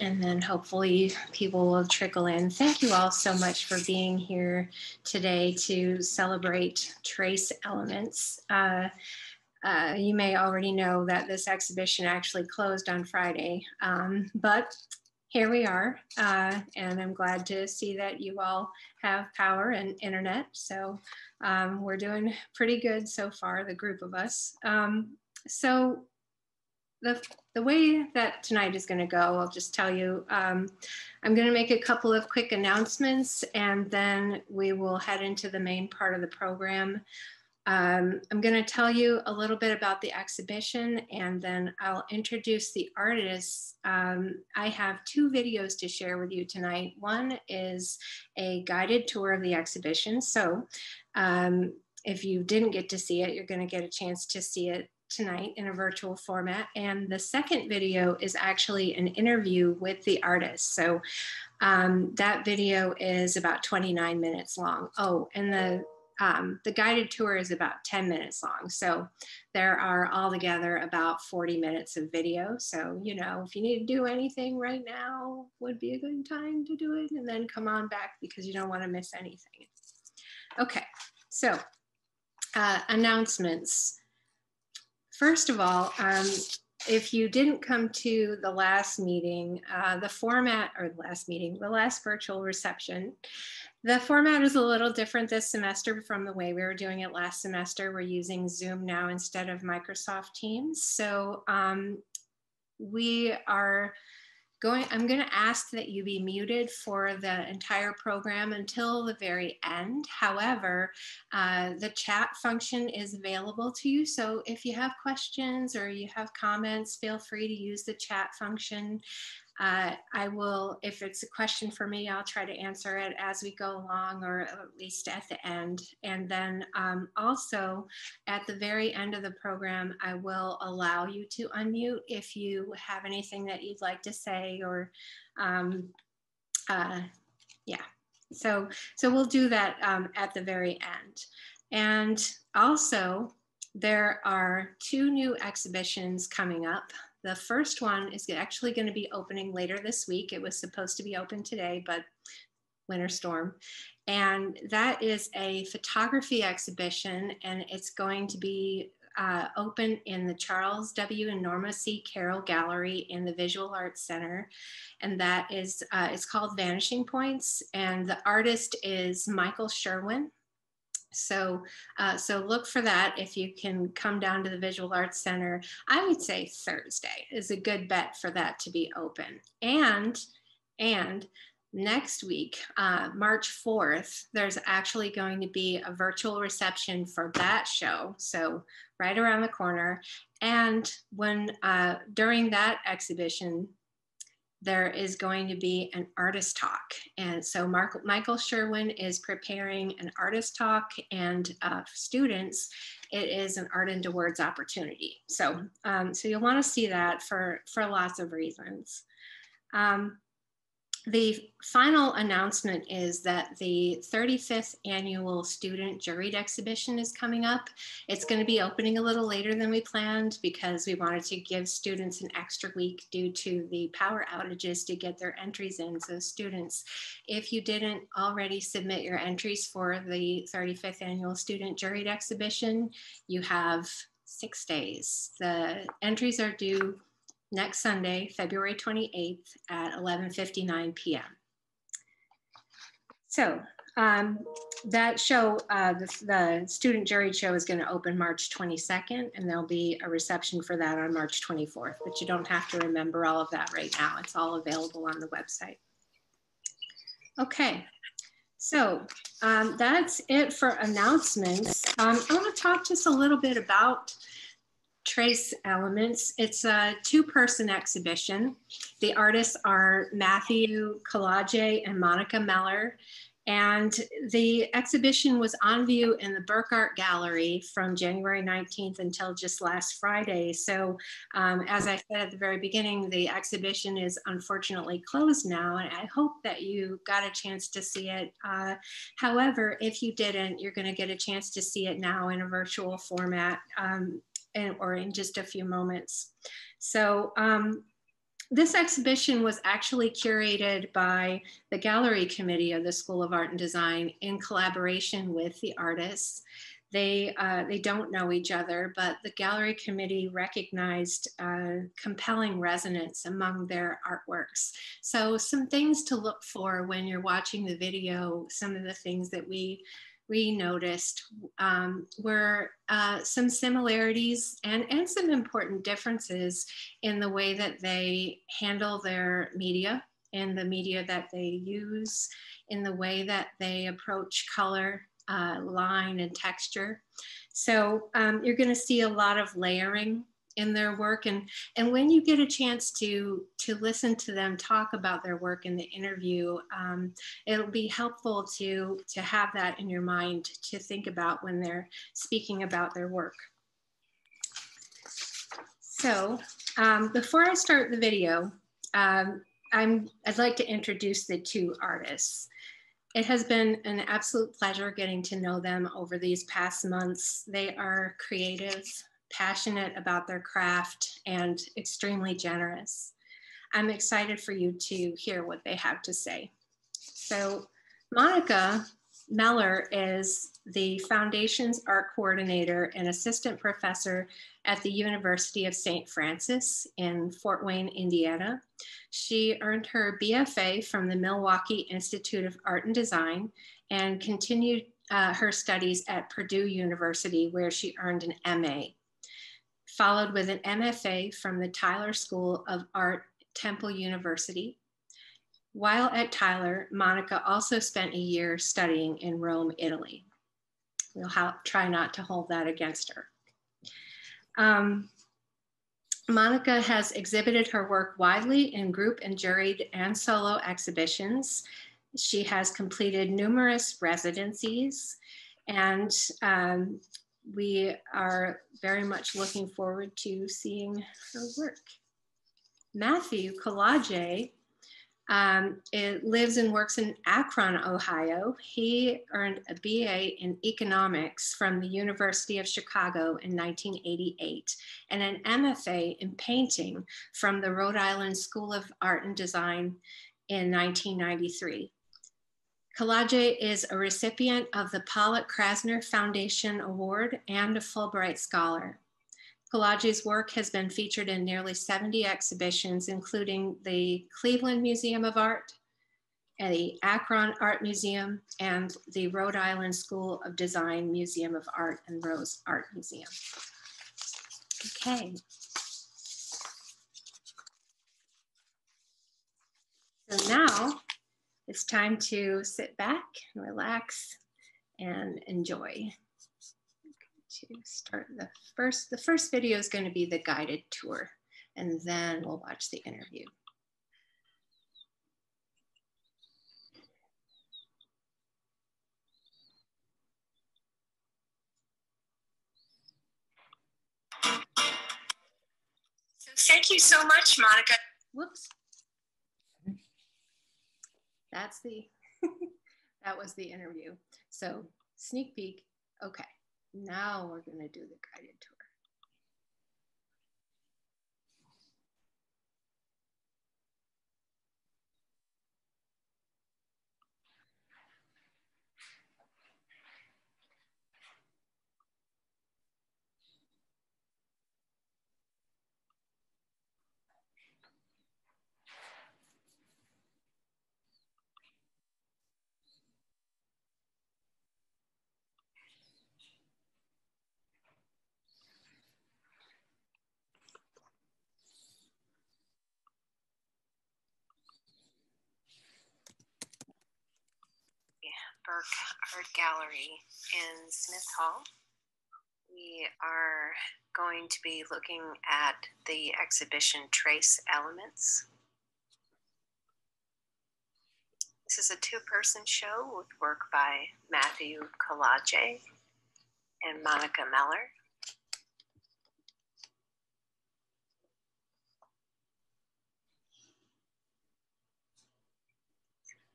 and then hopefully people will trickle in. Thank you all so much for being here today to celebrate Trace Elements. You may already know that this exhibition actually closed on Friday, but here we are, and I'm glad to see that you all have power and internet. So we're doing pretty good so far, the group of us. So the way that tonight is going to go, I'll just tell you, I'm going to make a couple of quick announcements, and then we will head into the main part of the program. I'm going to tell you a little bit about the exhibition, and then I'll introduce the artists. I have two videos to share with you tonight. One is a guided tour of the exhibition. So if you didn't get to see it, you're going to get a chance to see it tonight in a virtual format. And the second video is actually an interview with the artist. So that video is about 29 minutes long. Oh, and the guided tour is about 10 minutes long. So there are altogether about 40 minutes of video. So, you know, if you need to do anything right now, would be a good time to do it, and then come on back because you don't want to miss anything. Okay, so announcements. First of all, if you didn't come to the last meeting, the last virtual reception, the format is a little different this semester from the way we were doing it last semester. We're using Zoom now instead of Microsoft Teams. So I'm going to ask that you be muted for the entire program until the very end. However, the chat function is available to you. So if you have questions or you have comments, feel free to use the chat function. I will, if it's a question for me, I'll try to answer it as we go along, or at least at the end. And then also at the very end of the program, I will allow you to unmute if you have anything that you'd like to say, or yeah. So we'll do that at the very end. And also, there are two new exhibitions coming up. The first one is actually going to be opening later this week. It was supposed to be open today, but winter storm. And that is a photography exhibition, and it's going to be open in the Charles W. and Norma C. Carroll Gallery in the Visual Arts Center. And that is, it's called Vanishing Points, and the artist is Michael Sherwin. So look for that if you can come down to the Visual Arts Center. I would say Thursday is a good bet for that to be open. And next week, March 4th, there's actually going to be a virtual reception for that show. So right around the corner. And when during that exhibition, there is going to be an artist talk. And so Michael Sherwin is preparing an artist talk, and students, it is an Art into Words opportunity. So, so you'll want to see that for lots of reasons. The final announcement is that the 35th annual student juried exhibition is coming up. It's going to be opening a little later than we planned because we wanted to give students an extra week due to the power outages to get their entries in. So students, if you didn't already submit your entries for the 35th annual student juried exhibition, you have 6 days. The entries are due next Sunday, February 28th at 11:59 p.m. So that show, the student juried show, is going to open March 22nd, and there'll be a reception for that on March 24th, but you don't have to remember all of that right now. It's all available on the website. Okay, so that's it for announcements. I want to talk just a little bit about Trace Elements. It's a two-person exhibition. The artists are Matthew Collage and Monica Mellor. And the exhibition was on view in the Burke Art Gallery from January 19th until just last Friday. So as I said at the very beginning, the exhibition is unfortunately closed now, and I hope that you got a chance to see it. However, if you didn't, you're going to get a chance to see it now in a virtual format or in just a few moments. So This exhibition was actually curated by the gallery committee of the School of Art and Design in collaboration with the artists. They don't know each other, but the gallery committee recognized compelling resonance among their artworks. So some things to look for when you're watching the video, some of the things that we noticed were some similarities and some important differences in the way that they handle their media, in the media that they use, in the way that they approach color, line, and texture. So you're going to see a lot of layering in their work, and when you get a chance to listen to them talk about their work in the interview, it'll be helpful to have that in your mind to think about when they're speaking about their work. So before I start the video, I'd like to introduce the two artists. It has been an absolute pleasure getting to know them over these past months. They are creative, passionate about their craft, and extremely generous. I'm excited for you to hear what they have to say. So Monica Mellor is the Foundation's art coordinator and assistant professor at the University of St. Francis in Fort Wayne, Indiana. She earned her BFA from the Milwaukee Institute of Art and Design and continued her studies at Purdue University, where she earned an MA, followed with an MFA from the Tyler School of Art, Temple University. While at Tyler, Monica also spent a year studying in Rome, Italy. We'll try not to hold that against her. Monica has exhibited her work widely in group and juried and solo exhibitions. She has completed numerous residencies, and we are very much looking forward to seeing her work. Matthew Collage lives and works in Akron, Ohio. He earned a BA in economics from the University of Chicago in 1988 and an MFA in painting from the Rhode Island School of Art and Design in 1993. Collage is a recipient of the Pollock-Krasner Foundation Award and a Fulbright Scholar. Collage's work has been featured in nearly 70 exhibitions, including the Cleveland Museum of Art, the Akron Art Museum, and the Rhode Island School of Design Museum of Art and Rose Art Museum. Okay. So now it's time to sit back and relax and enjoy. To start the first video is going to be the guided tour, and then we'll watch the interview. So thank you so much, Monica. Whoops. That's the that was the interview. So sneak peek. Okay. Now we're going to do the guided tour. Burke Art Gallery in Smith Hall. We are going to be looking at the exhibition Trace Elements. This is a two-person show with work by Matthew Collage and Monica Mellor.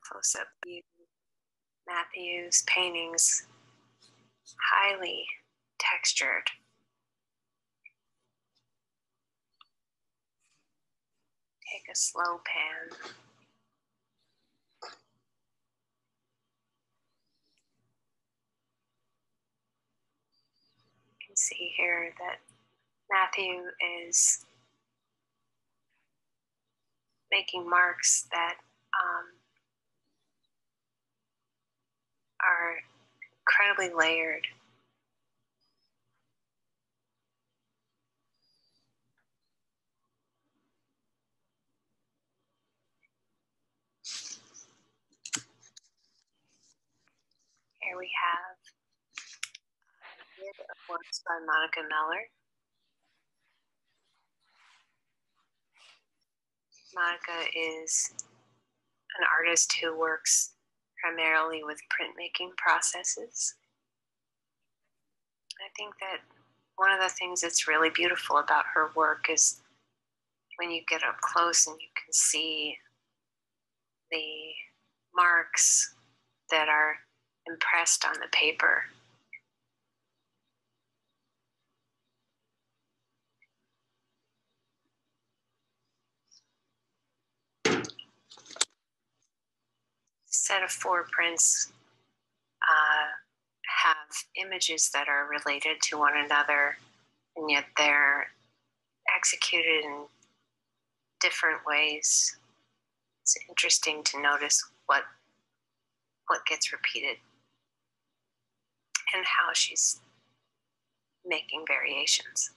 Close-up view. Matthew's paintings, highly textured. Take a slow pan. You can see here that Matthew is making marks that are incredibly layered. Here we have a bit of works by Mellor. Monica is an artist who works primarily with printmaking processes. I think that one of the things that's really beautiful about her work is when you get up close and you can see the marks that are impressed on the paper. Set of 4 prints have images that are related to one another, and yet they're executed in different ways. It's interesting to notice what gets repeated and how she's making variations.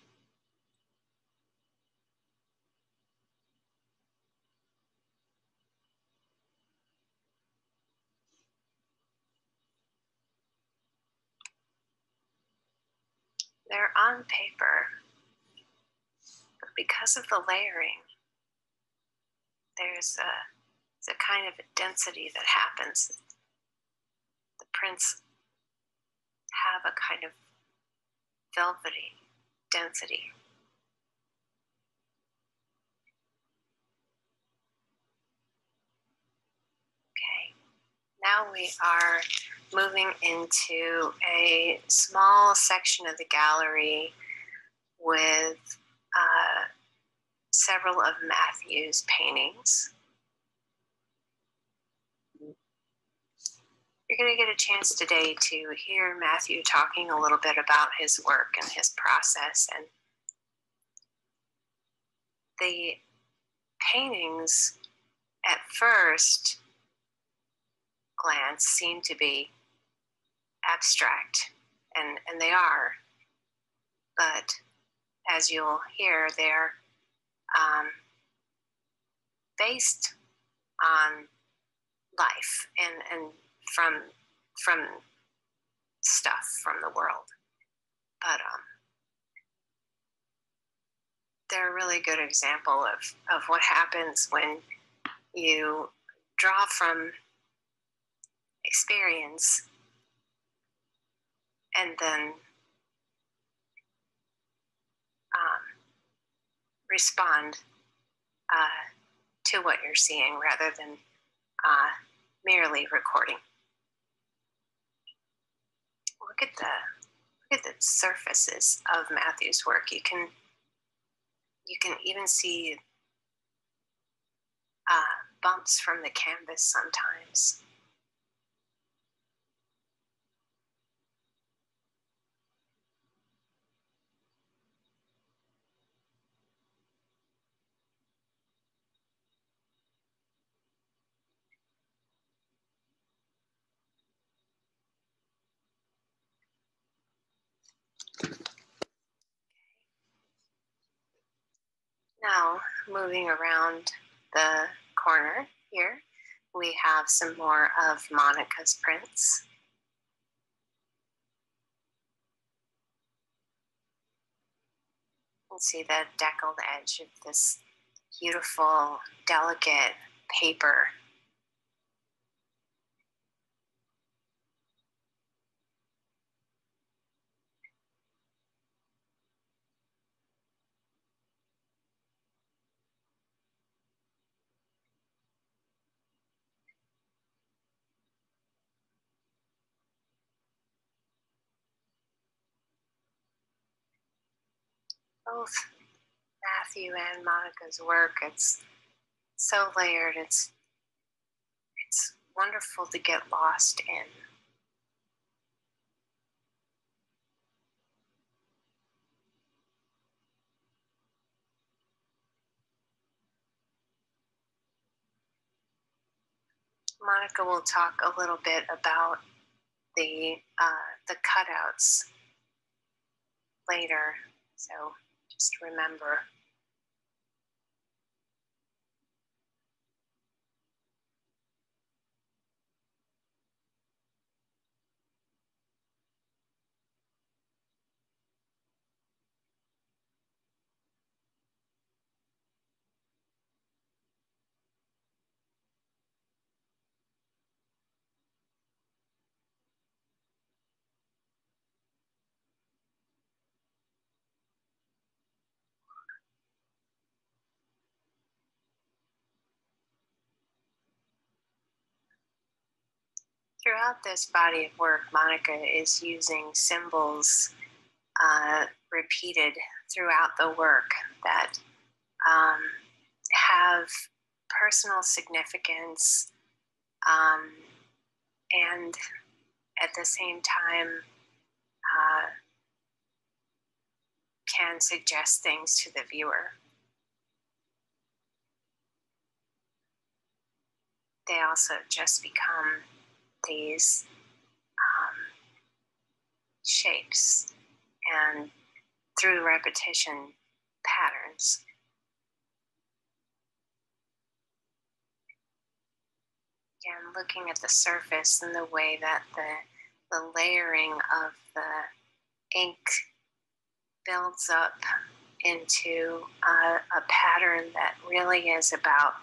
They're on paper, but because of the layering, there's a kind of a density that happens. The prints have a kind of velvety density. Okay, now we are moving into a small section of the gallery with several of Matthew's paintings. You're going to get a chance today to hear Matthew talking a little bit about his work and his process. And the paintings at first glance seem to be abstract, and they are, but as you'll hear, they're based on life and from stuff from the world. But they're a really good example of what happens when you draw from experience and then respond to what you're seeing rather than merely recording. Look at the surfaces of Matthew's work. You can even see bumps from the canvas sometimes. Now, moving around the corner here, we have some more of Monica's prints. You can see the deckled edge of this beautiful, delicate paper. Both Matthew and Monica's work, it's so layered, it's wonderful to get lost in. Monica will talk a little bit about the cutouts later, so just remember. Throughout this body of work, Monica is using symbols repeated throughout the work that have personal significance and at the same time can suggest things to the viewer. They also just become these shapes, and through repetition, patterns. Again, looking at the surface and the way that the layering of the ink builds up into a pattern that really is about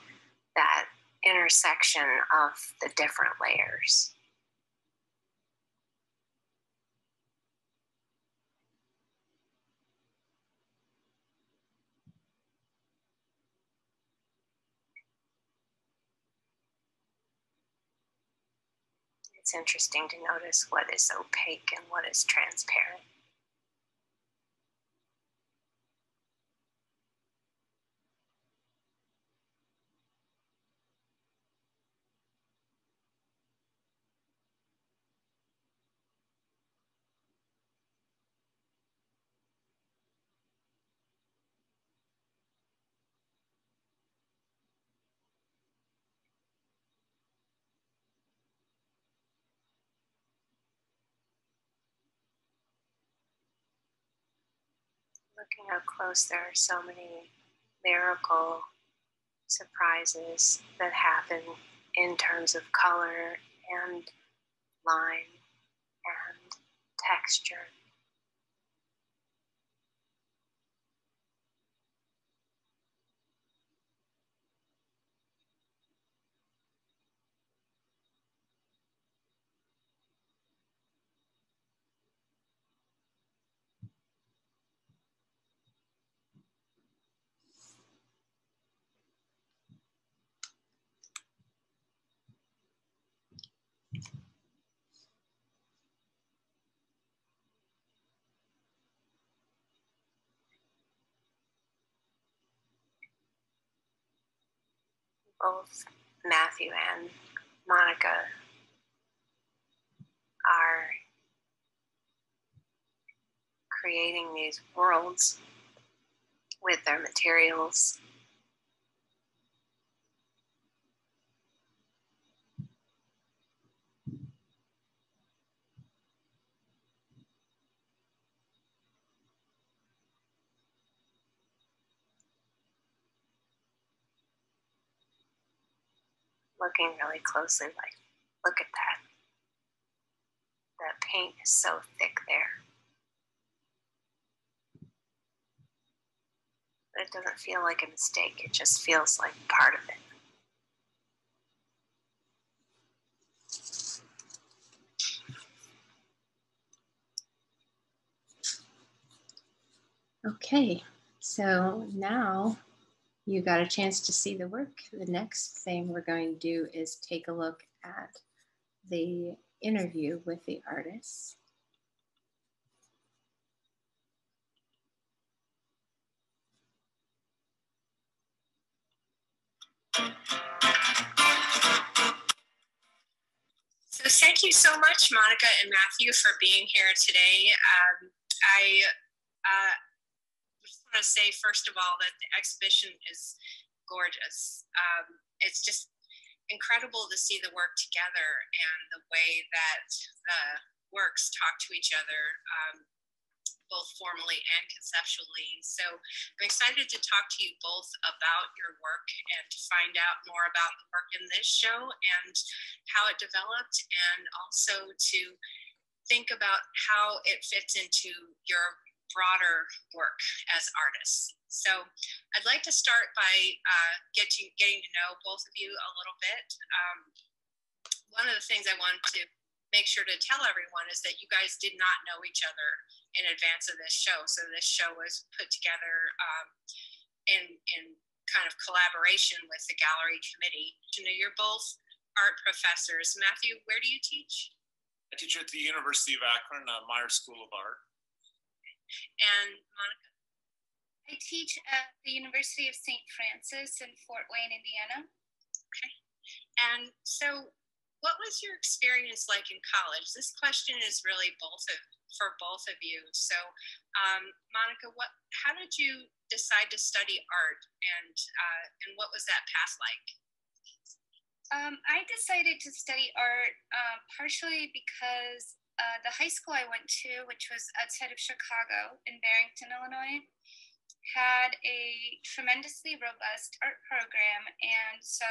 that intersection of the different layers. It's interesting to notice what is opaque and what is transparent. Looking up close, there are so many lyrical surprises that happen in terms of color and line and texture. Both Matthew and Monica are creating these worlds with their materials. Looking really closely, like, look at that. That paint is so thick there. But it doesn't feel like a mistake, it just feels like part of it. Okay, so now you got a chance to see the work. The next thing we're going to do is take a look at the interview with the artist. So thank you so much, Monica and Matthew, for being here today. I just want to say, first of all, that the exhibition is gorgeous. It's just incredible to see the work together and the way that the works talk to each other, both formally and conceptually. So I'm excited to talk to you both about your work and to find out more about the work in this show and how it developed, and also to think about how it fits into your broader work as artists. So I'd like to start by getting to know both of you a little bit. One of the things I want to make sure to tell everyone is that you guys did not know each other in advance of this show. So this show was put together in kind of collaboration with the gallery committee. You know, you're both art professors. Matthew, where do you teach? I teach at the University of Akron, Meyer School of Art. And Monica? I teach at the University of St. Francis in Fort Wayne, Indiana. Okay. And so what was your experience like in college? This question is really for both of you. So Monica, how did you decide to study art, and what was that path like? I decided to study art partially because the high school I went to, which was outside of Chicago in Barrington, Illinois, had a tremendously robust art program. And so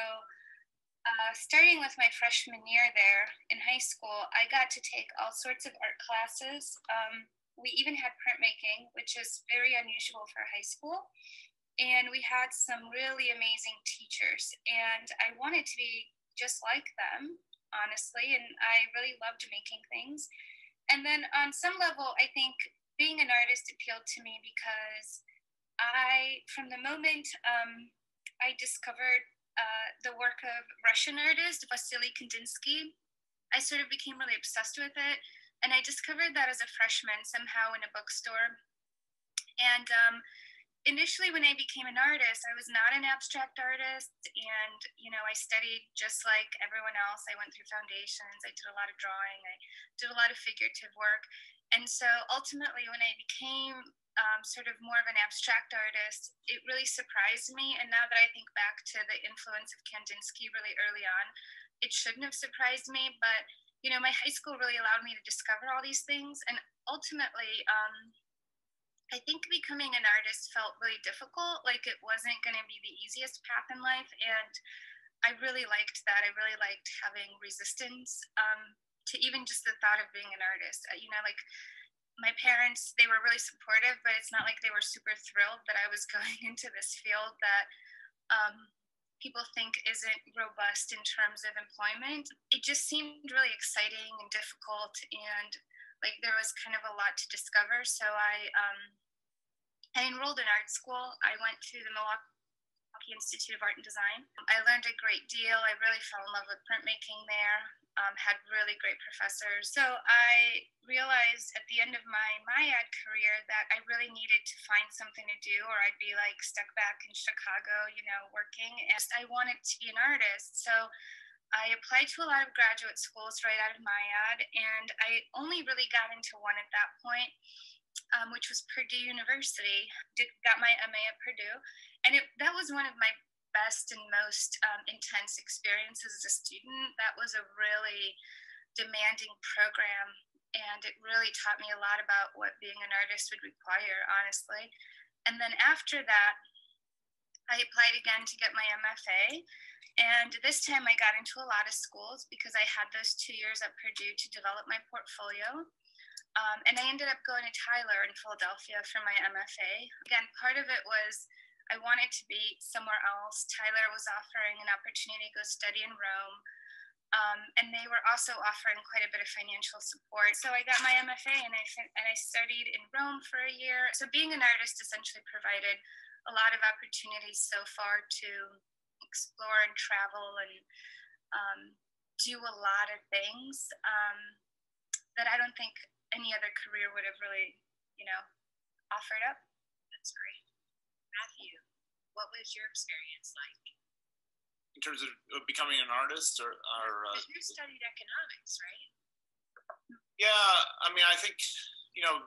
starting with my freshman year there in high school, I got to take all sorts of art classes. We even had printmaking, which is very unusual for high school. And we had some really amazing teachers. And I wanted to be just like them, honestly. And I really loved making things. And then on some level, I think being an artist appealed to me because from the moment I discovered the work of Russian artist Vasily Kandinsky, I sort of became really obsessed with it. And I discovered that as a freshman somehow in a bookstore. And initially when I became an artist, I was not an abstract artist. And, you know, I studied just like everyone else. I went through foundations. I did a lot of drawing. I did a lot of figurative work. And so ultimately when I became sort of more of an abstract artist, it really surprised me. And now that I think back to the influence of Kandinsky really early on, it shouldn't have surprised me. But, you know, my high school really allowed me to discover all these things. And ultimately, I think becoming an artist felt really difficult. Like it wasn't going to be the easiest path in life. And I really liked that. I really liked having resistance to even just the thought of being an artist. You know, like my parents, they were really supportive, but it's not like they were super thrilled that I was going into this field that people think isn't robust in terms of employment. It just seemed really exciting and difficult, and like there was kind of a lot to discover. So I enrolled in art school. I went to the Milwaukee Institute of Art and Design. I learned a great deal. I really fell in love with printmaking there. Had really great professors. So I realized at the end of my MyAd career that I really needed to find something to do, or I'd be like stuck back in Chicago, you know, working. And I wanted to be an artist. So I applied to a lot of graduate schools right out of MyAd, and I only really got into one at that point, which was Purdue University. Got my MA at Purdue, and that was one of my best and most intense experiences as a student. That was a really demanding program, and it really taught me a lot about what being an artist would require, honestly. And then after that, I applied again to get my MFA, and this time I got into a lot of schools because I had those 2 years at Purdue to develop my portfolio. And I ended up going to Tyler in Philadelphia for my MFA. Again, part of it was I wanted to be somewhere else. Tyler was offering an opportunity to go study in Rome. And they were also offering quite a bit of financial support. So I got my MFA and I studied in Rome for a year. So being an artist essentially provided a lot of opportunities so far to explore and travel and do a lot of things that I don't think any other career would have really, you know, offered up. That's great. Matthew, what was your experience like? in terms of becoming an artist, or you studied economics, right? Yeah, I mean, I think, you know,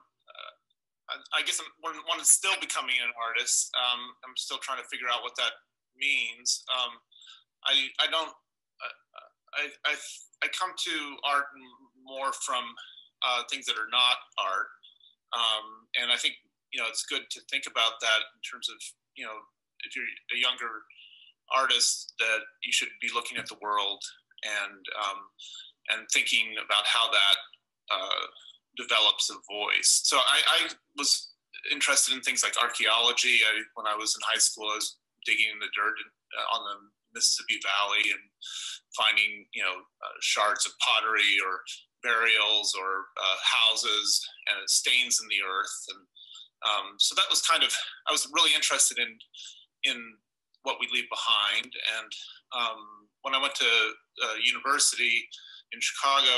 I guess one is still becoming an artist. I'm still trying to figure out what that means. I come to art more from things that are not art, and I think, you know, it's good to think about that in terms of, you know, if you're a younger artist, that you should be looking at the world and thinking about how that develops a voice. So I was interested in things like archaeology. When I was in high school, I was digging in the dirt on the Mississippi Valley and finding, you know, shards of pottery or burials or houses and stains in the earth. And so that was kind of, I was really interested in what we leave behind. And when I went to university in Chicago,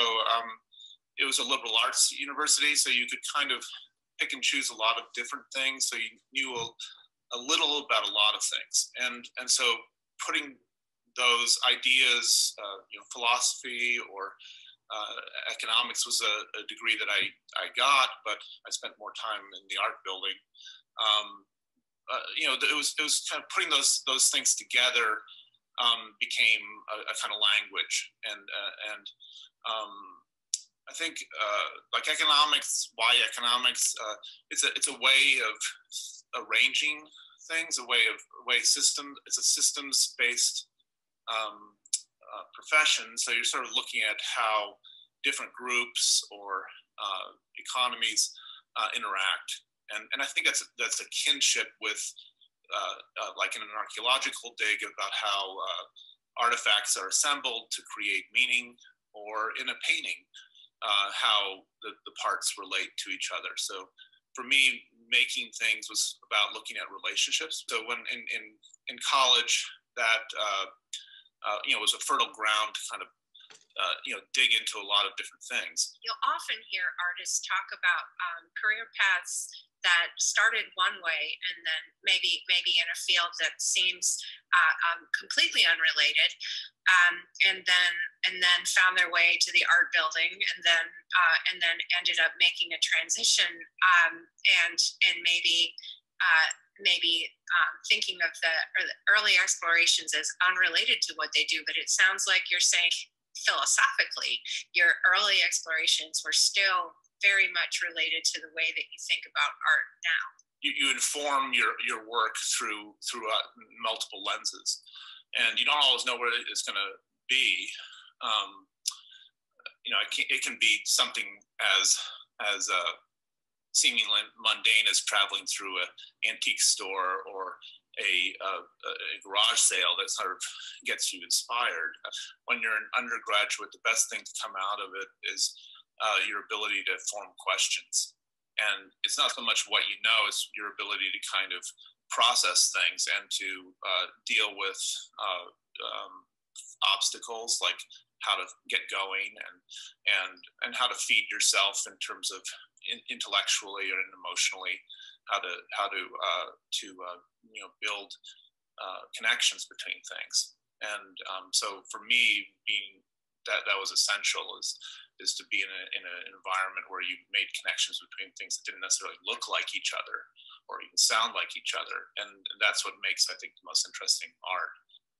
it was a liberal arts university, so you could kind of pick and choose a lot of different things. So you knew a little about a lot of things. And so putting those ideas, you know, philosophy or economics was a degree that I got, but I spent more time in the art building. You know, it was kind of putting those things together became a kind of language, and I think like economics, why economics? It's a way of arranging things, a system. It's a systems-based profession. So you're sort of looking at how different groups or economies interact, and I think that's a kinship with like in an archaeological dig about how artifacts are assembled to create meaning, or in a painting, how the parts relate to each other. So for me, making things was about looking at relationships. So when in college, that you know, was a fertile ground to kind of you know, dig into a lot of different things. You'll often hear artists talk about career paths that started one way and then maybe in a field that seems completely unrelated, and then found their way to the art building, and then ended up making a transition, and maybe thinking of the early explorations as unrelated to what they do. But it sounds like you're saying philosophically your early explorations were still very much related to the way that you think about art now. You inform your work through multiple lenses, and you don't always know where it's going to be. You know, it can be something as seemingly mundane as traveling through an antique store or a garage sale that sort of gets you inspired. When you're an undergraduate, the best thing to come out of it is your ability to form questions. And it's not so much what you know, it's your ability to kind of process things and to deal with obstacles, like how to get going and how to feed yourself in terms of intellectually and emotionally, how to you know, build connections between things. And so for me, being that was essential is to be in an environment where you made connections between things that didn't necessarily look like each other or even sound like each other, and that's what makes, I think, the most interesting art.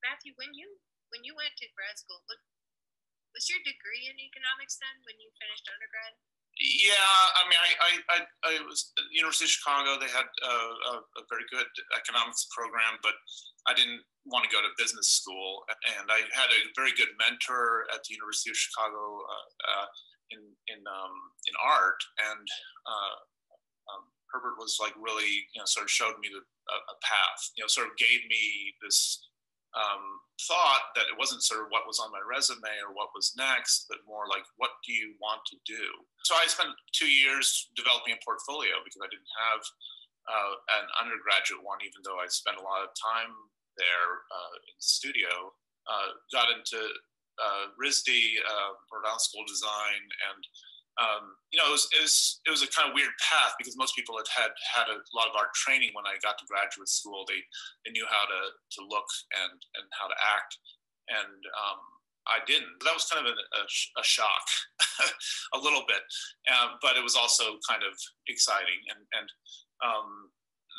Matthew, when you went to grad school, was your degree in economics then when you finished undergrad? Yeah, I mean, I was at the University of Chicago. They had a very good economics program, but I didn't want to go to business school. And I had a very good mentor at the University of Chicago in art, and Herbert was like really, you know, sort of showed me a path. You know, sort of gave me this thought that it wasn't sort of what was on my resume or what was next, but more like, what do you want to do? So I spent 2 years developing a portfolio because I didn't have an undergraduate one, even though I spent a lot of time there in the studio. Got into RISD, Rhode Island School of Design, and you know, it was a kind of weird path because most people had a lot of art training when I got to graduate school. They knew how to look and how to act. and I didn't. That was kind of a shock, a little bit, but it was also kind of exciting. And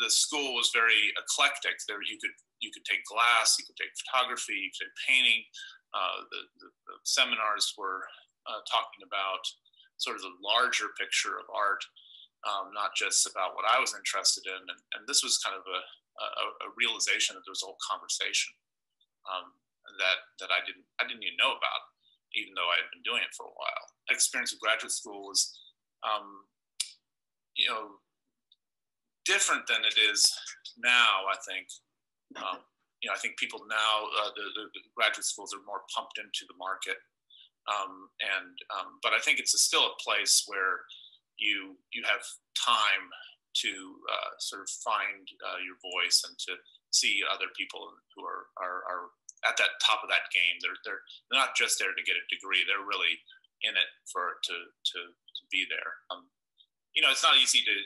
the school was very eclectic. There, you could take glass, you could take photography, you could take painting. The seminars were talking about sort of the larger picture of art, not just about what I was interested in. And this was kind of a realization that there was a whole conversation that I didn't even know about, even though I had been doing it for a while. My experience of graduate school was, different than it is now. I think, I think people now, the graduate schools are more pumped into the market, but I think it's still a place where you have time to sort of find your voice and to see other people who are at that top of that game. They're not just there to get a degree. They're really in it to be there. It's not easy to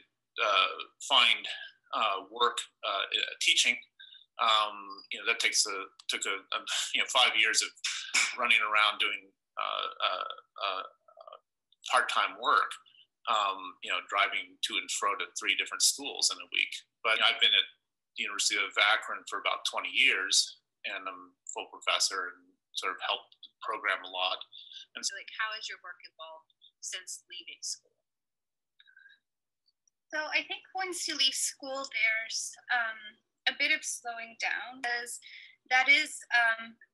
find work teaching. That took 5 years of running around doing part-time work. Driving to and fro to 3 different schools in a week. But I've been at the University of Akron for about 20 years, and I'm full professor and sort of helped the program a lot. And so, how has your work evolved since leaving school? So I think once you leave school, there's a bit of slowing down, because that is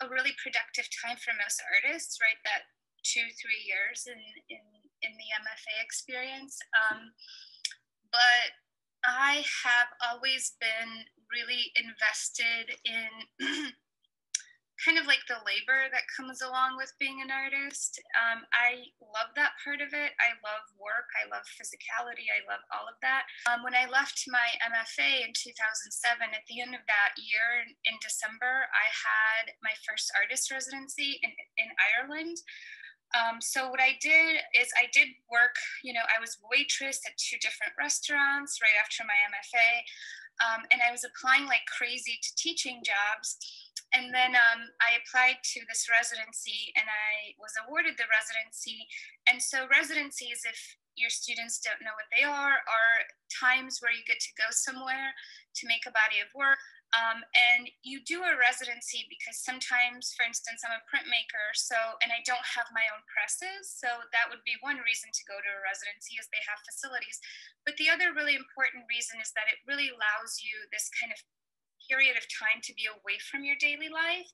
a really productive time for most artists, right? That 2-3 years in the MFA experience. But I have always been really invested in kind of like the labor that comes along with being an artist. I love that part of it. I love work. I love physicality. I love all of that. When I left my MFA in 2007, at the end of that year in December, I had my first artist residency in Ireland. So what I did is I did work, I was waitress at 2 different restaurants right after my MFA. And I was applying like crazy to teaching jobs. And then I applied to this residency, and I was awarded the residency. And so residencies, if your students don't know what they are times where you get to go somewhere to make a body of work. And you do a residency because sometimes, for instance, I'm a printmaker, and I don't have my own presses. So that would be one reason to go to a residency, is they have facilities. But the other really important reason is that it really allows you this kind of period of time to be away from your daily life.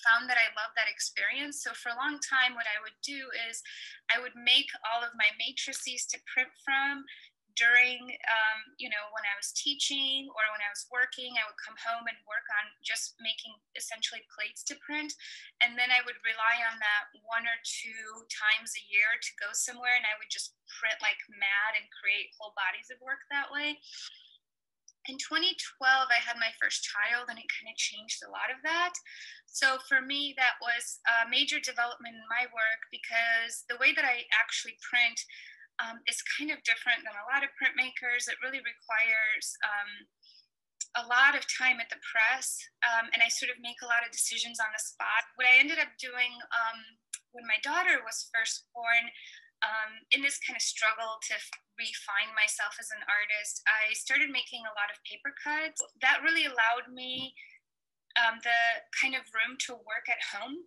Found that I love that experience. So for a long time, what I would do is I would make all of my matrices to print from during, when I was teaching or when I was working. I would come home and work on just making essentially plates to print. And then I would rely on that 1 or 2 times a year to go somewhere, and I would just print like mad and create whole bodies of work that way. In 2012, I had my first child, and it kind of changed a lot of that. So for me, that was a major development in my work, because the way that I actually print is kind of different than a lot of printmakers. It really requires a lot of time at the press, and I sort of make a lot of decisions on the spot. What I ended up doing when my daughter was first born, in this kind of struggle to refine myself as an artist, I started making a lot of paper cuts. That really allowed me the kind of room to work at home.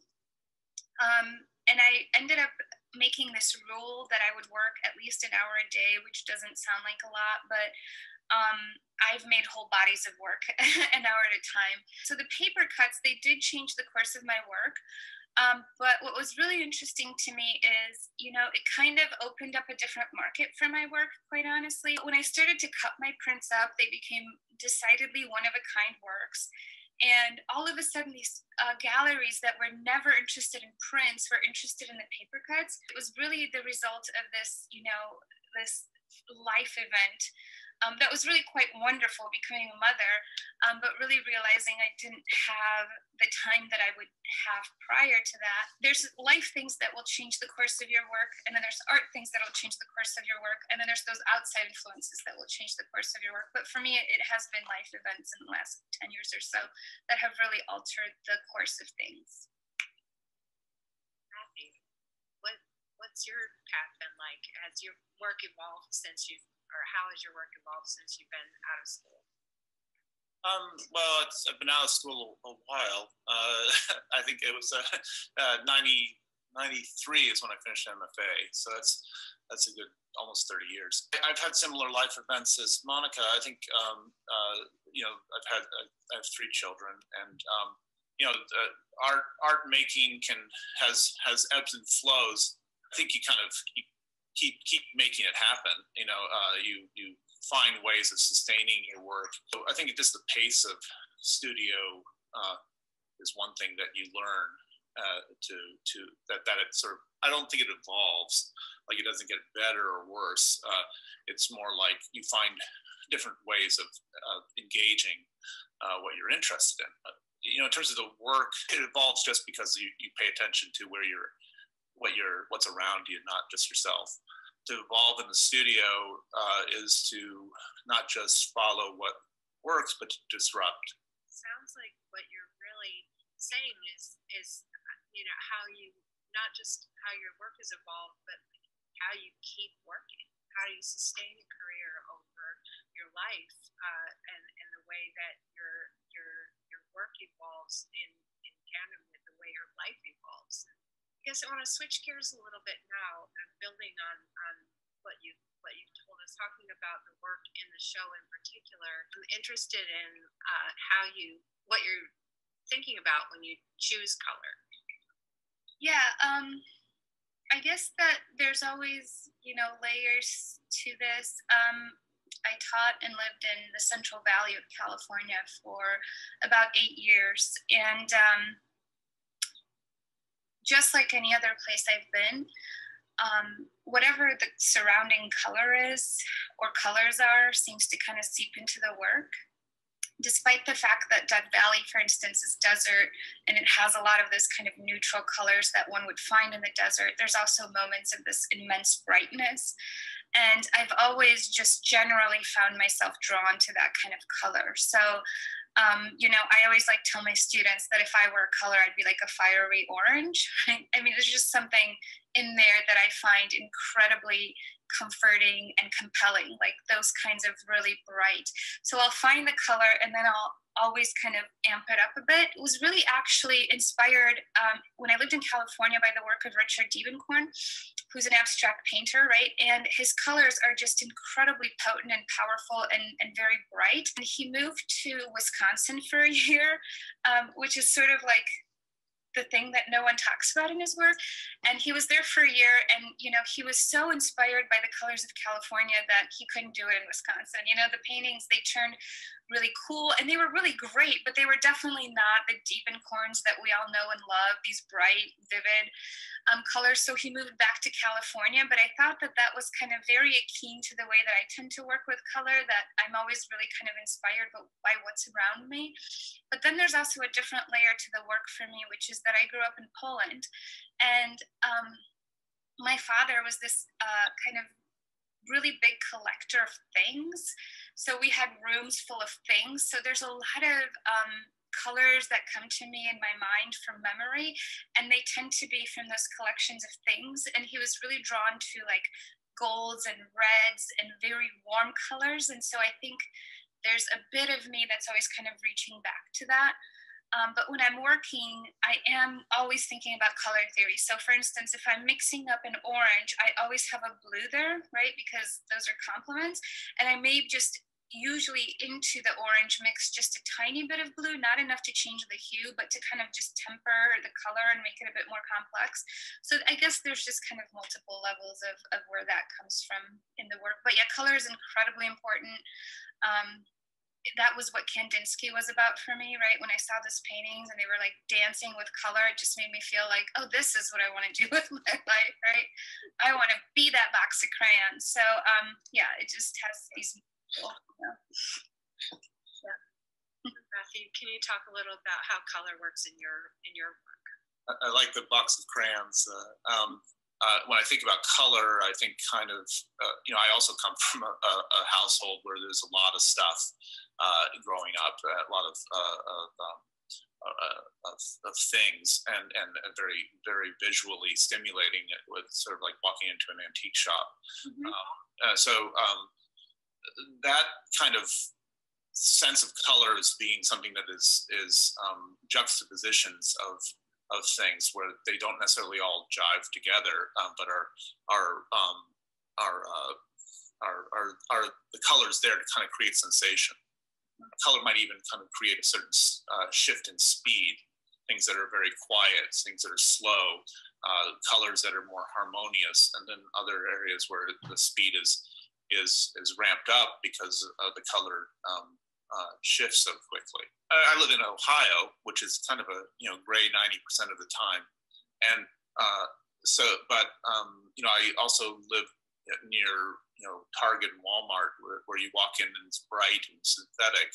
And I ended up making this rule that I would work at least an hour a day, which doesn't sound like a lot, but I've made whole bodies of work an hour at a time. So the paper cuts, they did change the course of my work. But what was really interesting to me is, it kind of opened up a different market for my work, quite honestly. When I started to cut my prints up, they became decidedly one-of-a-kind works. And all of a sudden, these galleries that were never interested in prints were interested in the paper cuts. It was really the result of this, this life event that was really quite wonderful, becoming a mother, but really realizing I didn't have the time that I would have prior to that. There's life things that will change the course of your work, and then there's art things that will change the course of your work, and then there's those outside influences that will change the course of your work. But for me, it has been life events in the last 10 years or so that have really altered the course of things. me, what's your path been like? Has your work evolved or how has your work evolved since you've been out of school? Well, I've been out of school a while. I think it was 93 is when I finished MFA. So that's a good almost 30 years. I've had similar life events as Monica. I think I have 3 children, and art making has ebbs and flows. I think you kind of keep making it happen. You find ways of sustaining your work. So I think just the pace of studio is one thing that you learn that it sort of, I don't think it evolves, like it doesn't get better or worse. It's more like you find different ways of engaging what you're interested in. In terms of the work, it evolves just because you pay attention to what's around you, not just yourself. To evolve in the studio is to not just follow what works, but to disrupt. Sounds like what you're really saying is how you, not just how your work has evolved, but how you keep working, how you sustain a career over your life, and the way that your work evolves in tandem with the way your life evolves. I guess I want to switch gears a little bit now, building on what you told us, talking about the work in the show in particular. I'm interested in what you're thinking about when you choose color. Yeah, I guess that there's always, layers to this. I taught and lived in the Central Valley of California for about 8 years. And just like any other place I've been, whatever the surrounding color is or colors are seems to kind of seep into the work. Despite the fact that Death Valley, for instance, is desert and it has a lot of this kind of neutral colors that one would find in the desert, there's also moments of this immense brightness. And I've always just generally found myself drawn to that kind of color. So, I always tell my students that if I were a color, I'd be like a fiery orange. Right? I mean, there's just something in there that I find incredibly comforting and compelling, like those kinds of really bright. So I'll find the color and then I'll always kind of amp it up a bit. It was really actually inspired when I lived in California by the work of Richard Diebenkorn, who's an abstract painter, right? And his colors are just incredibly potent and powerful and very bright. And he moved to Wisconsin for a year, which is sort of like the thing that no one talks about in his work. And he was there for a year, and he was so inspired by the colors of California that he couldn't do it in Wisconsin. The paintings, they turned really cool and they were really great, but they were definitely not the Diebenkorns that we all know and love, these bright, vivid colors. So he moved back to California, but I thought that was kind of very akin to the way that I tend to work with color, that I'm always really kind of inspired by what's around me. But then there's also a different layer to the work for me, which is that I grew up in Poland, and my father was this kind of really big collector of things. So we had rooms full of things. So there's a lot of colors that come to me in my mind from memory, and they tend to be from those collections of things. And he was really drawn to golds and reds and very warm colors. And so I think there's a bit of me that's always kind of reaching back to that. But when I'm working, I am always thinking about color theory. So for instance, if I'm mixing up an orange, I always have a blue there, right? Because those are complements. And I may just usually into the orange mix just a tiny bit of blue, not enough to change the hue, but to kind of just temper the color and make it a bit more complex. So I guess there's just kind of multiple levels of where that comes from in the work. But yeah, color is incredibly important. That was what Kandinsky was about for me, right? When I saw these paintings and they were dancing with color, it just made me feel like, oh, this is what I want to do with my life, right? I want to be that box of crayons. So yeah, it just has these. Yeah. Matthew, can you talk a little about how color works in your work? I like the box of crayons. When I think about color, I think kind of, I also come from a household where there's a lot of stuff growing up, a lot of of things, and very, very visually stimulating, it with sort of like walking into an antique shop. So that kind of sense of color as being something that is juxtapositions of things where they don't necessarily all jive together, but are the colors there to kind of create sensation. Color might even kind of create a certain shift in speed, things that are very quiet, things that are slow, colors that are more harmonious, and then other areas where the speed is ramped up because the color shifts so quickly. I live in Ohio, which is kind of a gray 90% of the time, and I also live near Target and Walmart, where you walk in and it's bright and synthetic,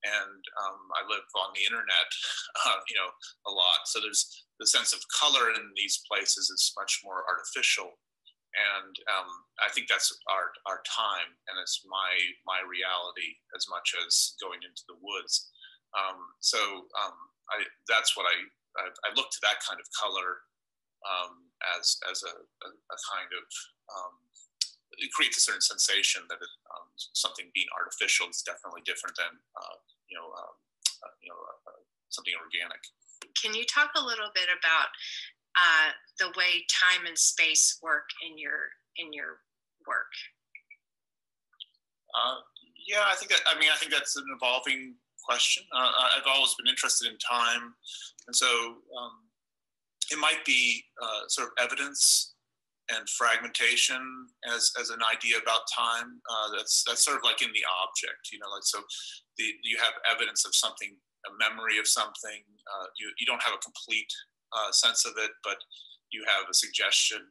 and I live on the internet a lot, so there's the sense of color in these places is much more artificial, and I think that's our time, and it's my reality as much as going into the woods. That's what I look to, that kind of color as a kind of it creates a certain sensation that something being artificial is definitely different than something organic. Can you talk a little bit about the way time and space work in your work? Yeah, I think that's an evolving question. I've always been interested in time, and so it might be sort of evidence and fragmentation as an idea about time. That's sort of like in the object, like, so you have evidence of something, a memory of something. You don't have a complete sense of it, but you have a suggestion.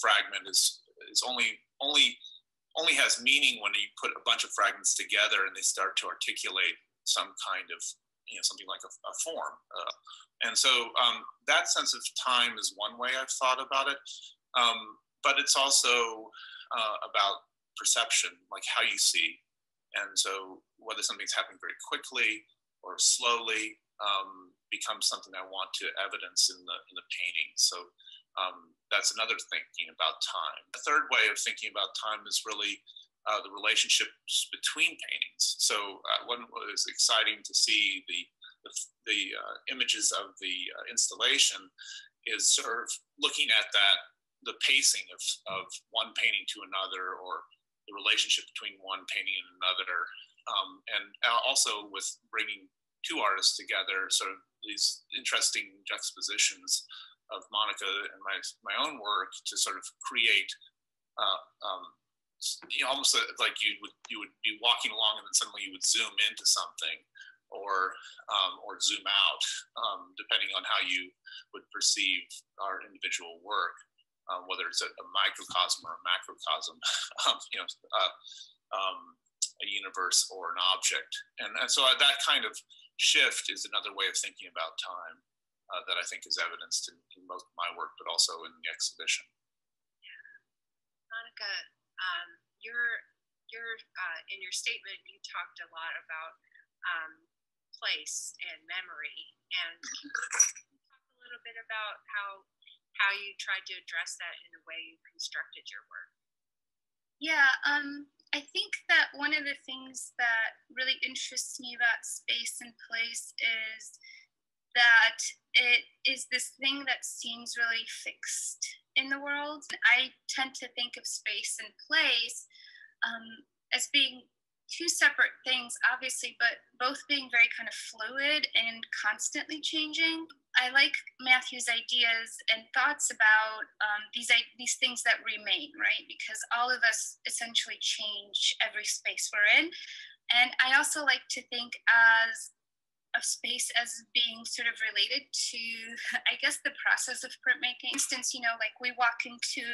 Fragment is only has meaning when you put a bunch of fragments together and they start to articulate some kind of something like a form. And so that sense of time is one way I've thought about it, but it's also about perception, like how you see. And so whether something's happening very quickly or slowly becomes something I want to evidence in the painting. So that's another thinking about time. The third way of thinking about time is really the relationships between paintings. So one was exciting to see the images of the installation is sort of looking at the pacing of one painting to another, or the relationship between one painting and another, and also with bringing two artists together, sort of these interesting juxtapositions of Monica and my own work to sort of create almost like you would be walking along and then suddenly you would zoom into something, or zoom out, depending on how you would perceive our individual work, whether it's a microcosm or a macrocosm, a universe or an object. And so that kind of shift is another way of thinking about time that I think is evidenced in most of my work, but also in the exhibition. Monica, in your statement, you talked a lot about place and memory, and talk a little bit about how you tried to address that in the way you constructed your work. Yeah, I think that one of the things that really interests me about space and place is that it is this thing that seems really fixed in the world. I tend to think of space and place as being two separate things, obviously, but both being very kind of fluid and constantly changing. I like Matthew's ideas and thoughts about these things that remain, right? Because all of us essentially change every space we're in. And I also like to think of space as being sort of related to, I guess, the process of printmaking. For instance, like we walk into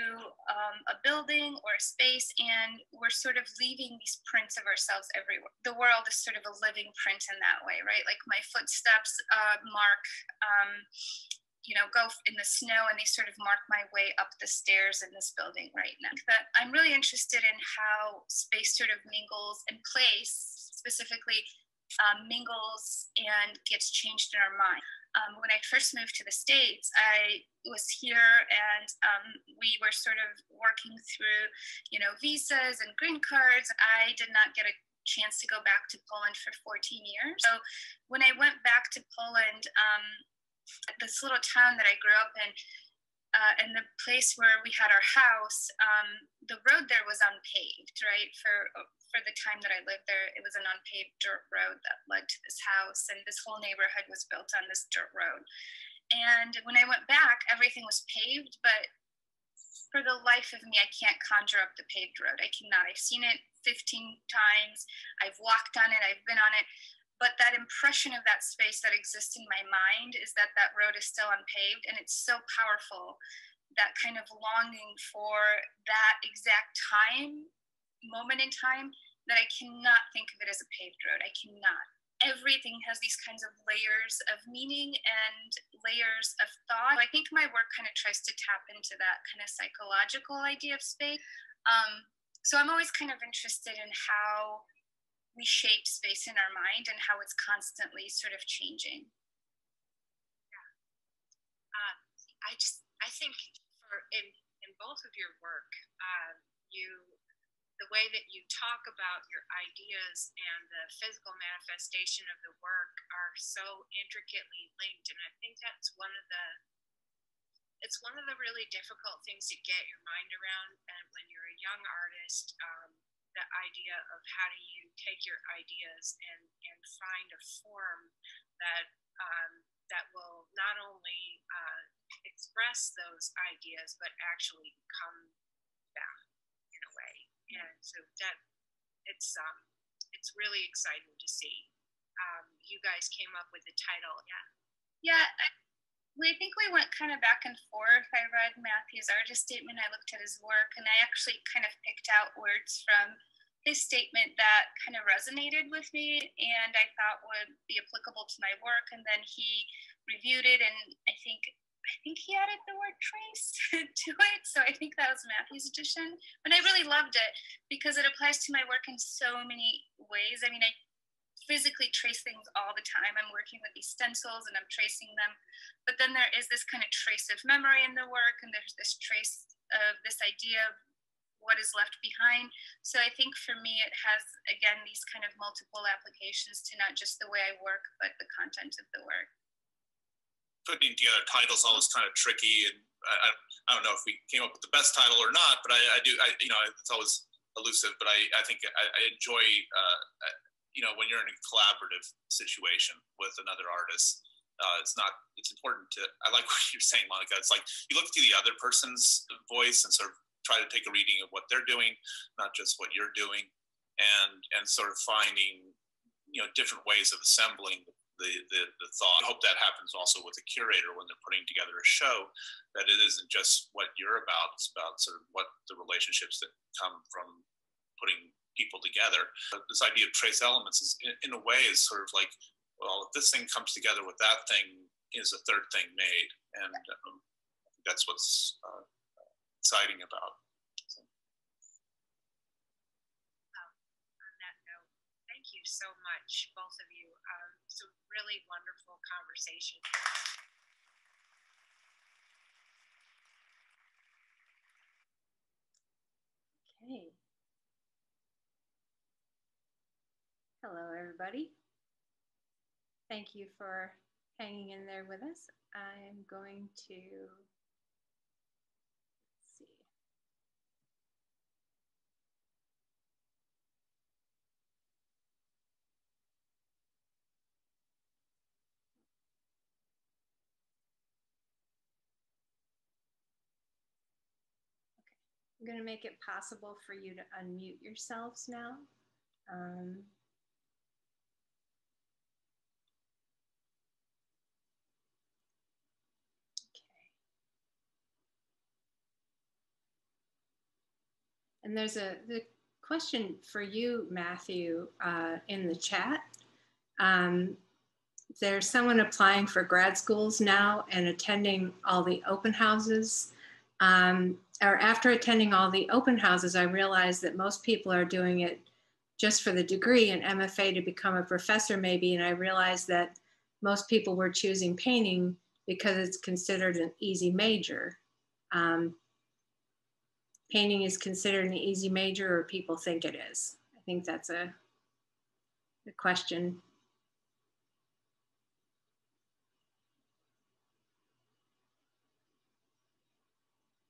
a building or a space and we're sort of leaving these prints of ourselves everywhere. The world is sort of a living print in that way, right? Like my footsteps mark, go in the snow, and they sort of mark my way up the stairs in this building right now. But I'm really interested in how space sort of mingles, and place specifically mingles and gets changed in our mind. When I first moved to the States, I was here and we were sort of working through, visas and green cards. I did not get a chance to go back to Poland for 14 years. So when I went back to Poland, this little town that I grew up in, and the place where we had our house, the road there was unpaved, right? For the time that I lived there, it was an unpaved dirt road that led to this house, and this whole neighborhood was built on this dirt road. And when I went back, everything was paved, but for the life of me, I can't conjure up the paved road. I cannot. I've seen it 15 times. I've walked on it. I've been on it. But that impression of that space that exists in my mind is that that road is still unpaved, and it's so powerful, that kind of longing for that exact moment in time, that I cannot think of it as a paved road. I cannot. Everything has these kinds of layers of meaning and layers of thought. I think my work kind of tries to tap into that kind of psychological idea of space. So I'm always kind of interested in how we shape space in our mind and how it's constantly sort of changing. Yeah. I think in both of your work, the way that you talk about your ideas and the physical manifestation of the work are so intricately linked, and I think that's one of the really difficult things to get your mind around. And when you're a young artist, the idea of how do you take your ideas and find a form that will not only express those ideas but actually come back in a way. And so that it's really exciting to see. You guys came up with the title. I think we went kind of back and forth. I read Matthew's artist statement, I looked at his work, and I actually kind of picked out words from his statement that kind of resonated with me and I thought would be applicable to my work. And then he reviewed it, and I think he added the word trace to it. So I think that was Matthew's addition. But I really loved it because it applies to my work in so many ways. I mean, I physically trace things all the time. I'm working with these stencils and I'm tracing them. But then there is this kind of trace of memory in the work, and there's this trace of this idea of what is left behind. So I think for me, it has, again, these kind of multiple applications to not just the way I work, but the content of the work. Putting together titles is always kind of tricky, and I don't know if we came up with the best title or not, but I do, it's always elusive, but I think I enjoy, when you're in a collaborative situation with another artist, it's important to, I like what you're saying, Monica, it's like you look to the other person's voice and sort of try to take a reading of what they're doing, not just what you're doing, and sort of finding, different ways of assembling the thought. I hope that happens also with a curator when they're putting together a show, that it isn't just what you're about, it's about sort of what the relationships that come from putting people together. But this idea of trace elements is, in a way, is sort of like, well, if this thing comes together with that thing, is a third thing made. And I think that's what's exciting about it. On that note, thank you so much, both of you. It's a really wonderful conversation. Okay. Hello, everybody. Thank you for hanging in there with us. I'm going to, let's see. I'm going to make it possible for you to unmute yourselves now. And there's the question for you, Matthew, in the chat. There's someone applying for grad schools now and attending all the open houses. Or after attending all the open houses, I realized that most people are doing it just for the degree, an MFA to become a professor maybe, and I realized that most people were choosing painting because it's considered an easy major. Painting is considered an easy major, or people think it is. I think that's a question.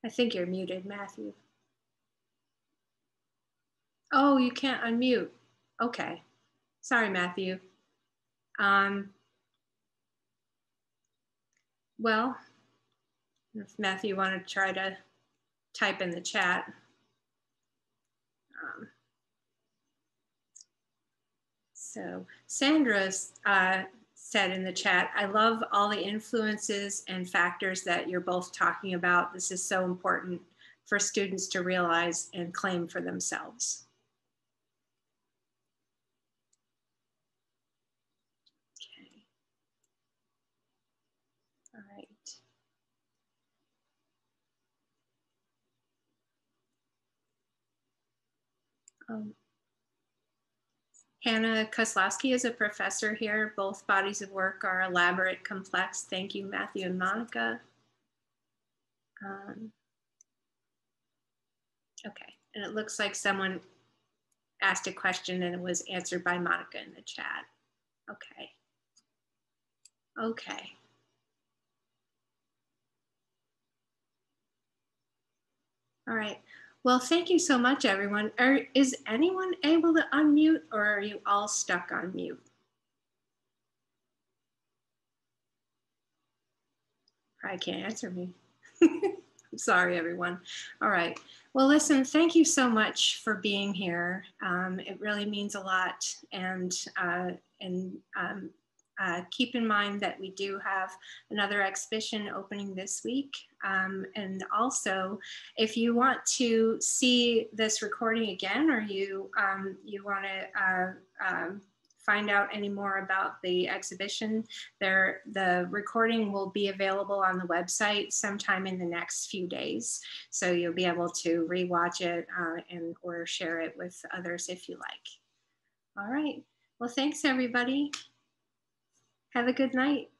I think you're muted, Matthew. Oh, you can't unmute. Okay. Sorry, Matthew. Well, if Matthew wanted to try to type in the chat. So Sandra said in the chat, I love all the influences and factors that you're both talking about. This is so important for students to realize and claim for themselves. Okay. All right. Hannah Koslowski is a professor here. Both bodies of work are elaborate, complex. Thank you, Matthew and Monica. Okay, and it looks like someone asked a question and it was answered by Monica in the chat. Okay. Okay. All right. Well, thank you so much, everyone. Is anyone able to unmute, or are you all stuck on mute? Probably can't answer me. I'm sorry, everyone. All right. Well, listen, thank you so much for being here. It really means a lot. And keep in mind that we do have another exhibition opening this week. And also, if you want to see this recording again, or you want to find out any more about the exhibition, the recording will be available on the website sometime in the next few days. So you'll be able to rewatch it or share it with others if you like. All right. Well, thanks, everybody. Have a good night.